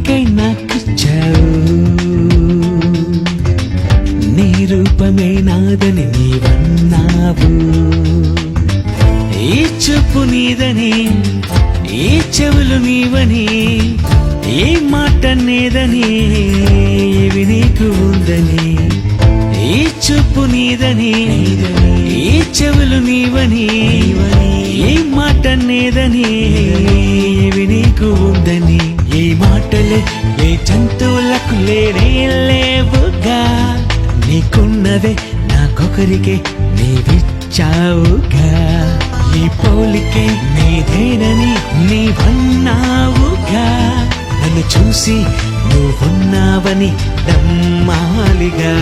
నీకై నాకిచ్చావు నీ రూపమే నాదని నీవన్నావు ఈ చూపు నీదని ఈ చెవులు నీవని ఈ మాట నేదని ఇవి నీకు ఉందని ఈ చూపు నీదని ఈ చెవులు నీవని ఈ మాట నేదని ఇవి నీకు ఉందని ఈ మాటలే ఏ జంతువులకు లేవుగా నీకున్నదే నాకొకరికే నీవిచ్చావుగా ఈ పోలికే నీదేనని నీవన్నావుగా నన్ను చూసి నువ్వున్నావని నమ్మాలిగా